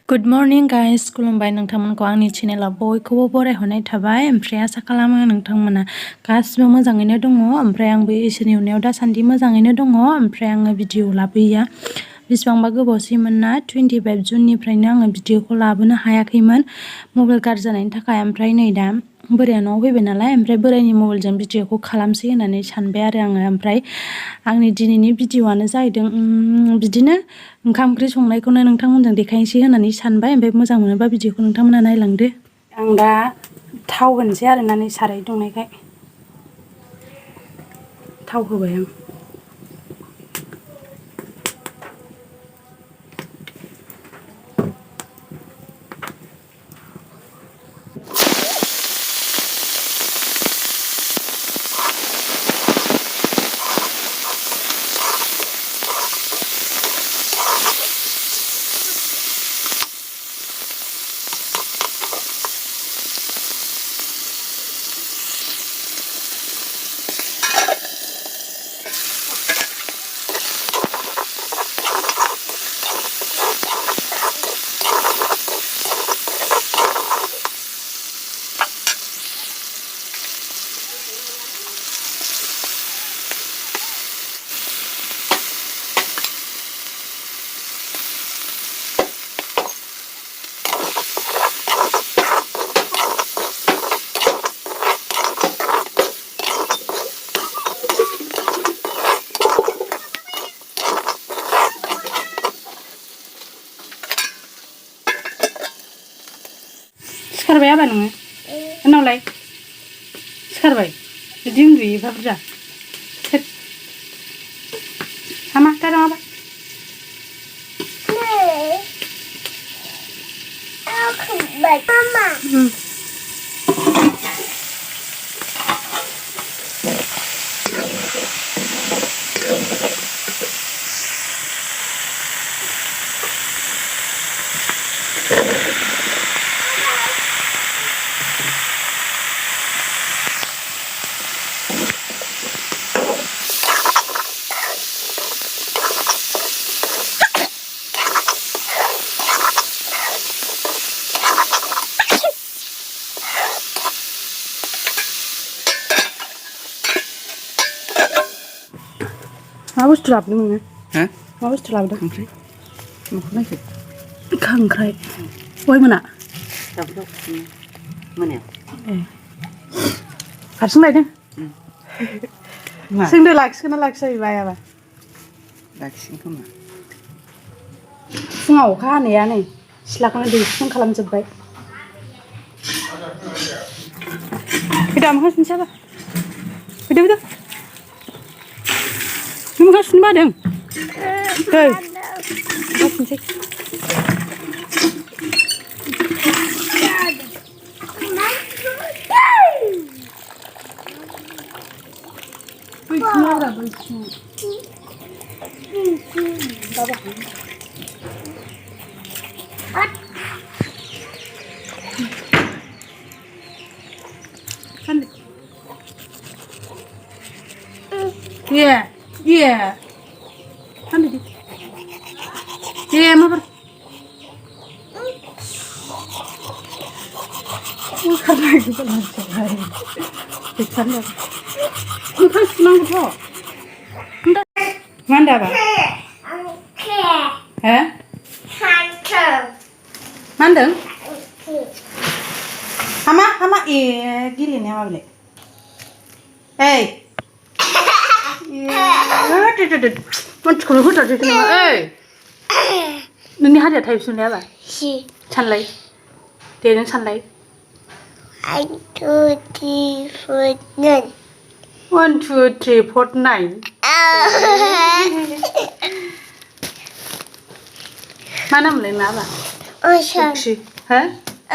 Good morning guys खुलुमबाय नोंथांमोनखौ आंनि चेनेलाव बयखौबो बरायहरनाय थाबाय ओमफ्राय आसा खालामो नोंथांमोना गासिबो मोजाङैनो दङ ओमफ्राय आंबो इसोरनि अननायाव दासान्दि मोजाङैनो दङ ओमफ्राय आङो भिडिअ लाबोयैया बेसेबांबा गोबावसैमोन ना 25 जुननिफ्रायनो आङो भिडिअखौ लाबोनो हायाखैमोन मबाइल गाज्रि जानायनि थाखाय ओमफ्राय नै दा बोराया न'आव फैबाय नालाय ओमफ्राय बोरायनि मबाइलजों भिडिअखौ खालामसै होननानै सानबाय आरो आङो ओमफ्राय आंनि दिनैनि भिडिअआनो जाहैदों बिदिनो ओंखाम ओंख्रि संनायखौनो नोंथांमोनजों देखायनोसै होननानै सानबाय ओमफ्राय मोजां मोनोबा भिडिअखौ नोंथांमोना नायलांदो आं दा थाव होनोसै आरोना नै साराय दुंनायखाय थाव होबाय आं सिखारबाय आबा नोङो उनावलाय सिखारबाय बिदि उन्दुयोबा बुरजा हामा दा नङाबा Mama. मा बुस्थु लाबोदों नोङो? मा बुस्थु लाबोदों? खांख्राइ। माखौ नायखो? खांख्राइ। दहाय मोना? मोनायाव। ए। हारसिं लायदों? सोंदो लाखिगोन ना लाखिया बेबा आइयाबा? लाखिगोन खोमा। फुङाव अखा हानाया नै सिथ्लाखौनो दैस्लों खालामजोब्बाय। फैदो मोखां सुनोसै आबा। फैदो। नों मोखां सुनो बादों? फै। मोखां सुनोसै। बैथिंआब्रा बैथिं। Iya. Kan di. Iya, mabar. Bukan lagi penasaran. Bukan lagi. Bukan senang kok. Enggak. Mana ba? Hah? Mandeng? Hama gili ni apa boleh? Hey. मानसिखौनो होथारसै नोङो ओइ नोंनि हारिया टाइप सुनाया बा सानलाय दे नों सानलाय 1 2 3 4 9 1 2 3 4 9 मा नामलाय माबा अशन हो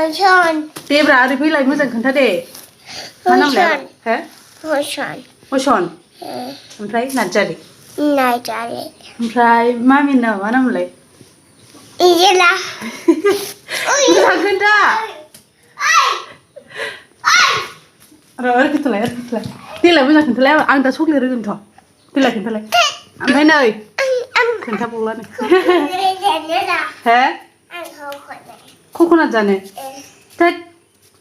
अशन दे ब्रा ओरै फैलाय मोजां खोन्था दे मा नामलाय हो अशन ओमफ्राय नार्जारि ओमफ्राय मामिनि नामा मा नामलाय इजेला मोजां खोन्था ओरै खोन्थालाय देलाय मोजां खोन्थालाय आं दा चक्लेट होगोनथ' देलाय खोन्थालाय ओमफ्राय नै खोन्थाबावलानो हो Coconut जानो टेट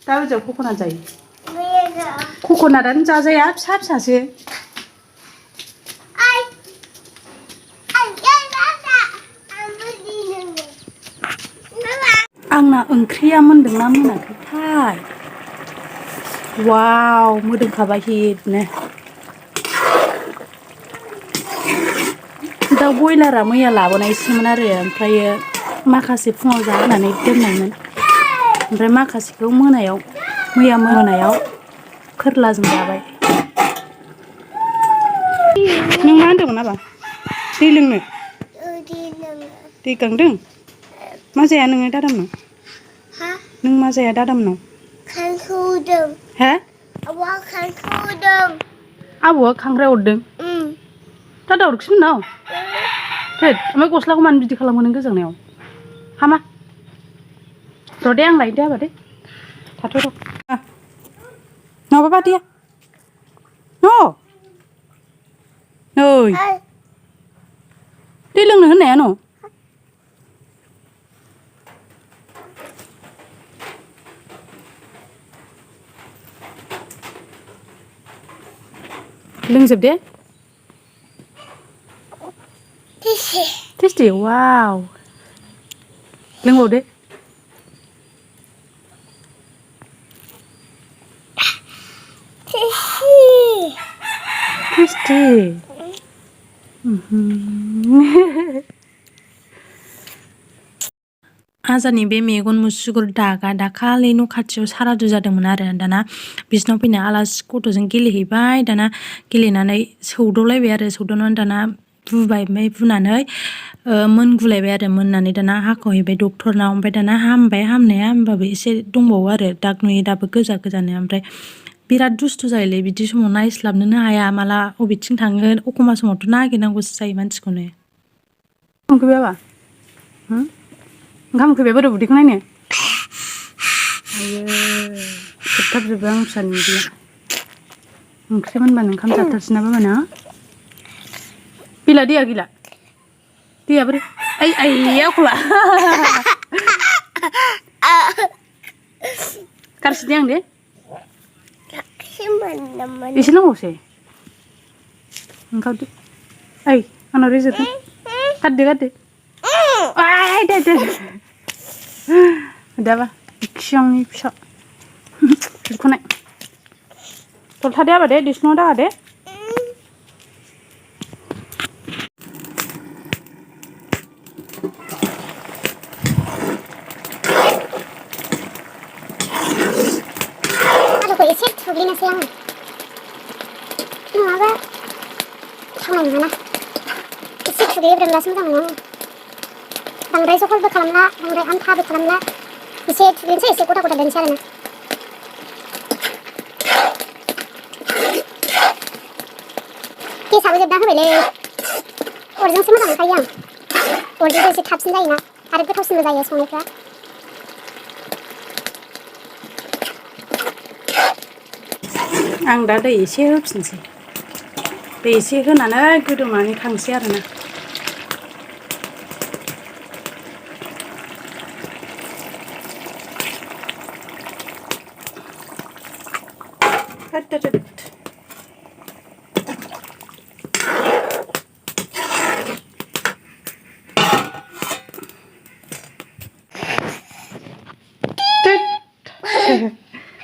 दा बायदियाव coconut जायो coconutआनो जाजाया फिसा फिसासो आंना ओंख्रिया मोनदोंना मोनाखैथाय वाव मोदोमखाबाय हिटनो दाउ बयलारा मैया लाबोनायसोमोन आरो ओमफ्रायो माखासे फुङाव जाहोनानै दोननायमोन ओमफ्राय माखासेखौ मैया मोनायाव फोरलाजों जाबाय नों मा होनदोंमोन आबा दै लोंनो दै गांदों मा जाया नोङो दादामनाव नों मा जाया दादामनाव खांख्राइ हा आबौआ खांख्राइ हरदों आबौआ खांख्राइ हरदों दादा हरखिन उनाव थोद ओमफ्राय गस्लाखौ मानो बिदि खालामो नों गोजांनायाव हामा र' दे आं लायनो दे आबा दे थाथ' र' नङाबा बादिया न' नै दै लोंनो होननाया न' लोंजोब दे टेस्टि वाव लोंबावदो टेस्टि आजानि बे मेगन मुसुगुर दागा दाखालि न' खाथियाव सारादु जादोंमोन आरो दाना बिसिनाव फैना आलासि गथ'जों गेलेहैबाय दाना गेलेनानै सौदावलायबाय आरो सौदावनानै दाना बुबाय ओमफ्राय बुनानै मोनगुलायबाय आरो मोननानै दाना हाखावहैबाय डक्टरनाव ओमफ्राय दाना हामबाय हामनाया होमबाबो एसे दंबावो आरो दाग नुयो दाबो गोजा गोजानो ओमफ्राय बिराद दुस्थु जायोलै बिदि समाव नायस्लाबनोनो हाया माला बबेथिं थांगोन एखमबा समावथ' नागिरनांगौसो जायो मानसिखौनो संखैबाय आबा ओंखाम उखैबाय बोरो उदैखौ नायनो आयो जोबथाबजोबो आं फिसानि उदैया ओंख्रि मोनबानो ओंखाम जाथारसै ना बाबाना गैला दैया गैला दैया बोरै आइया अखला गारसै दे आं दे एसे नांबावसै ओंखारदो ओइ आंनाव रेजेरदों गारदो दे दाबा खियांनि फिसा बिखौनाय दलथा दे आबा दे दिसनाव दागा दे आलुखौ एसे थुग्लिनोसै आङो नङाबा थावनाय नङाना एसे थुग्लिब्रोमब्लासो मोजां मोनो आङो बांद्राय जहलबो खालामला बांद्राय आमथाबो खालामला एसे थुग्लिनोसै एसे गथा गथा दोनसै आरोना गेसाबो जोबना होबायलै अरजोंसो मोजां मोनखायो आं अरजोंसो एसे थाबसिन जायोना आरो गोथावसिनबो जायो संनायफ्रा आं दा दै एसे होफिनसै दै एसे होनानै गोदौनानै खांसै आरोना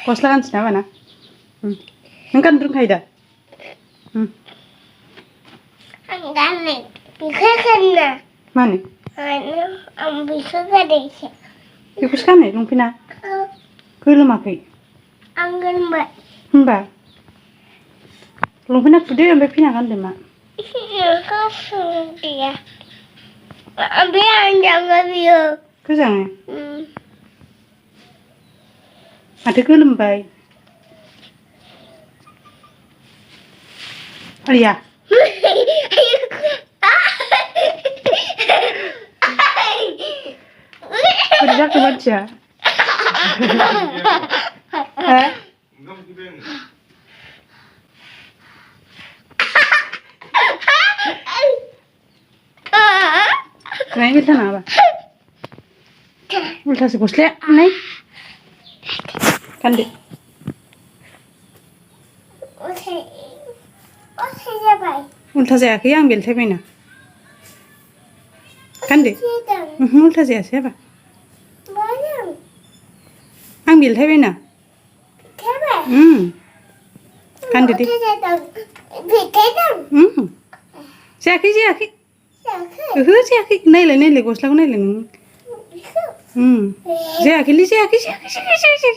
गस्ला गानसै ना बाना नों गाननो रोंखायो दा आं गाननो बेखौ गाननो मानो आं बेखौ गाननोसै बेखौसो गानो लंपेन्टआ गोलोमाखै आं गानबाय होमबा लंपेन्टआ खुदो ओमफ्राय फैना गानदो मा बेखौ गैया ओमफ्राय आं जाङो बियो गोजाङो माथो गोलोमबाय आया बोरै जाखो मानसिया नाय बेलथा नाङाबा उल्थासो गस्लाया नै गानदो उल्था जायाखै आं बेलथायबायना गानदो उल्था जायासै हाबा आं बेलथायबायना गानदो दे जायाखै जायाखै ओहो जायाखै नायलाय नायलाय गस्लाखौ नायलाय नों जायाखैलै जायाखै जायाखै जायाखै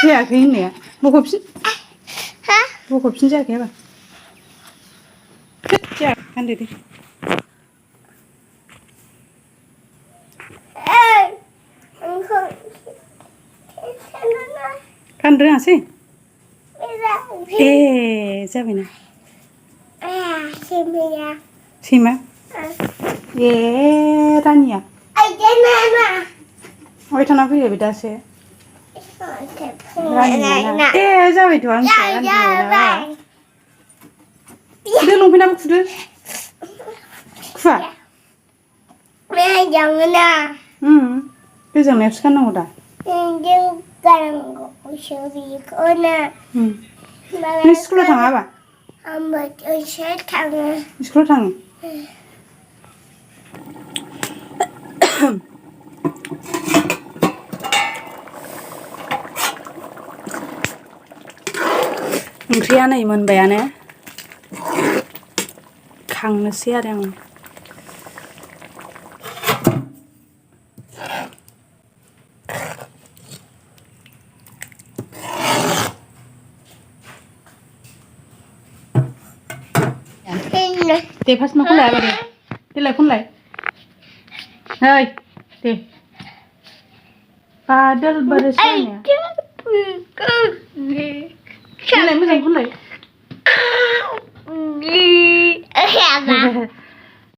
जायाखै होननाया बख'फिन जायाखै हाबा जायाखै गानदो दे गाननो रोङासै ए जाबायना सैमा ए रानिया अबाय थाना फैयो बे दासो रानिया ए जाबायथ' आं खुदो लंपेन्टाबो खुदो खुवा गोजांनायावसो गाननांगौ दा नों स्कुलाव थाङा हाबा स्कुलाव थाङो ओंख्रिया नै मोनबायानो खांनोसै आरो आं दे फार्स्ट मा खनलाय आबादे देलाय खनलाय नै दे बादल बरसाने